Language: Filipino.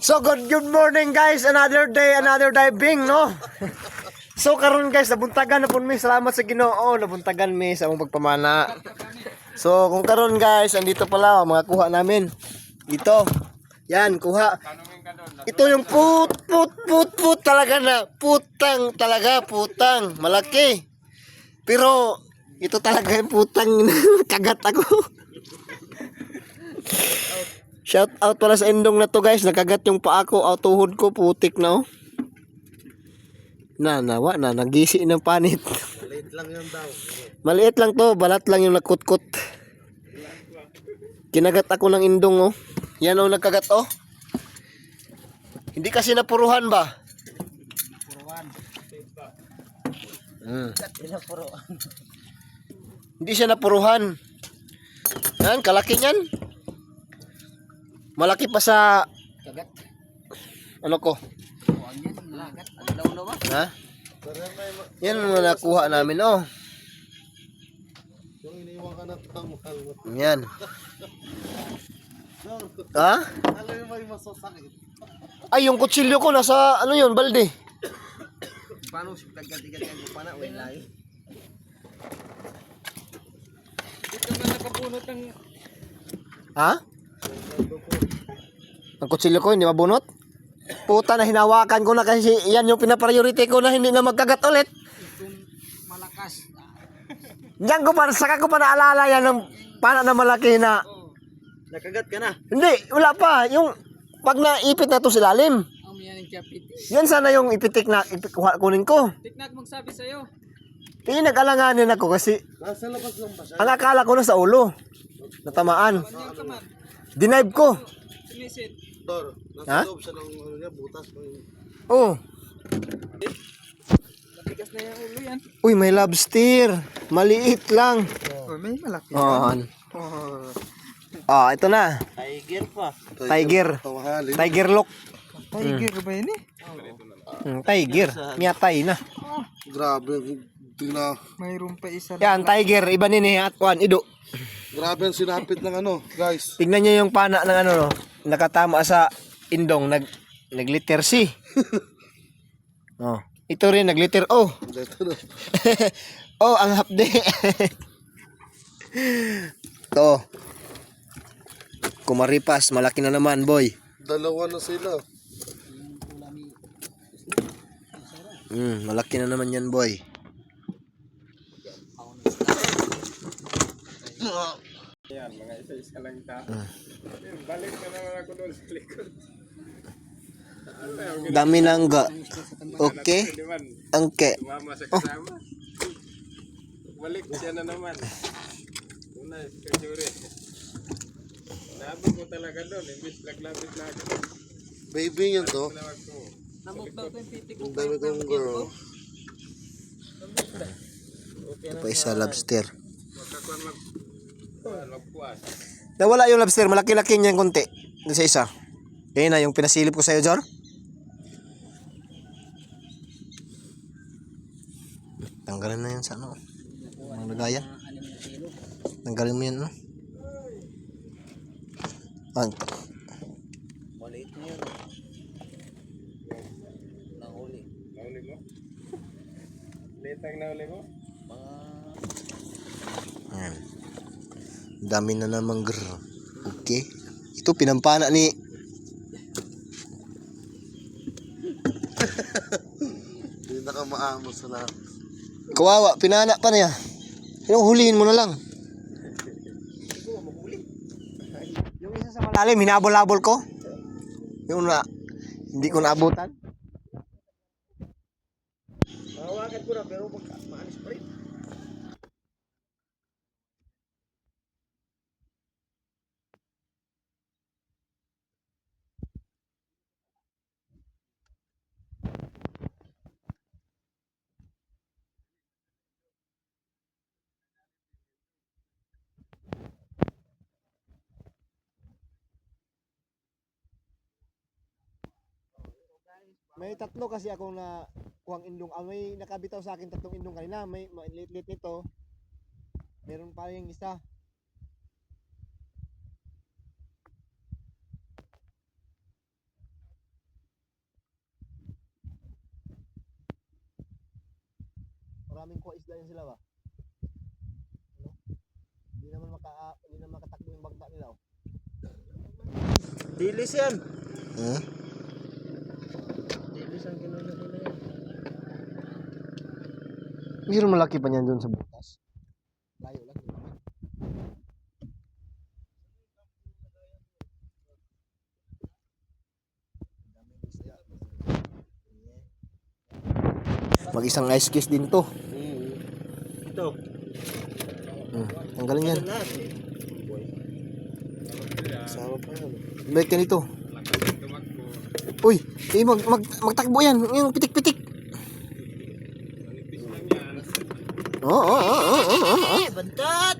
So good morning guys, another day, another diving, no? So karon guys, nabuntagan na po mi, salamat sa Ginoo, nabuntagan mi sa among pagpamana. So kung karon guys, andito pala mga kuha namin. Ito. Yan, kuha. Ito yung put talaga na. Putang talaga, putang. Malaki. Pero ito talaga yung putang kagat ako. Shout out pala sa indong na to guys. Nakagat yung paa ko, tuhod ko, putik na oh. Nawa na, nagisi ng panit. Maliit lang yun daw. Maliit lang to, balat lang yung nakutkot. Kinagat ako ng indong oh. Yan oh, nagkagat oh. Hindi kasi napuruhan ba? Puruan. Hindi siya napuruhan. Yan, kalaki niyan. Malaki pa sa Kagat. ano ko. Lagat. Adlaw na ba? Ha? Yan ang nakuha namin oh. Yung iniwan ka na tamal. Yan. Ha? Alam mo may masasakit. Ay, yung kutsilyo ko nasa ano yun, balde. Paano si tagat-igat yan ko pa na? Uy, layo. Dito na nakabunot ng... Ha? Ang kutsilyo ko hindi mabunot? Puta na hinawakan ko na kasi yan yung pinapriority ko na hindi na magkagat ulit. Itong malakas. Diyan ko pa, saka ko pa naalala yan ng pana na malaki na. Nakagat ka na? Hindi, wala pa. Yung pag naipit na to sa lalim. Ang yan ang kapit. Yan sana yung kunin ko. Tiknak magsabi sa'yo. Kaya nag-alanganin ako kasi Nasa labas lang ba siya? ang akala ko na sa ulo. Natamaan. Kanyang kaman. Denive ko. Sumisit. Tor, Ha? nasa loob siya ng ano niya, butas. Oh. Matigas na yung ulo yan. Uy, may lobster. Maliit lang. Oh, may malaki. Oh. Oh. Oh, ito na. Tiger pa. Tiger. Tawahali. Tiger look. Tiger ba yun eh? Tiger. Miyatay na. Grabe, tingnan. Mayroon pa isa. Yan, tiger. Iba nini at kuan, ido. Grabe ang sinapit ng ano, guys. Tignan nyo yung pana ng ano, no? Nakatama sa indong. Nag-letter C. Oh. Ito rin, nag-letter O. Dito na. Oh, ang hapde. To. Kumaripas, malaki na naman, boy. Dalawa na sila. Malaki na naman yan, boy. Yan, mga isa-isa lang ta. Balik na naman ako doon sa likod. Dami na angga. Okay? Naman, Angke. tumama sa kasama. Balik siya na naman. Una, kajuri. Nabi ko talaga doon, imbis laglabit na ako. Baby yan to. Tinawag ko. Namugtaw ko yung pitik Ang dami kong girl. Pa isa lobster. Magkakuan magpuas. Nawala yung lobster, malaki-laki niyan konti. Doon sa isa. Kaya na yung pinasilip ko sa'yo, Jor. Tanggalin na yan sa ano. Ang lagayan. Tanggalin mo yan, no? Maliit na yun. Nahuli. Nauli mo? Litang nauli mo? Ayan. Dami na namang grr. Okay. Ito pinampana ni Hindi na ka maamos sa lahat. Kawawa, pinana pa niya. Yung hulihin mo na lang. Yung isa sa malalim, hinabol-habol ko. Yung na, hindi ko naabutan. Hawakan ko na pero maalis pa rin. May tatlo kasi akong na kuhang indong. May nakabitaw sa akin tatlong indong kanina. May lit nito. Meron pa yung isa. Maraming kuha isda yan sila ba? Ano? Hindi naman makatakbo yung bangka nila. Oh. Dilis yan. Hmm? Dilis ang kinuha nila yan. Mayroon malaki pa niyan doon sa butas. Layo lang. Mag-isang ice case din to. Ito. Tanggalin yan. Lahat. Sama pa yan. Balik ka nito. Tumakbo. Uy, magtakbo yan. Yung pitik-pitik. Manipis lang yan. Bantat!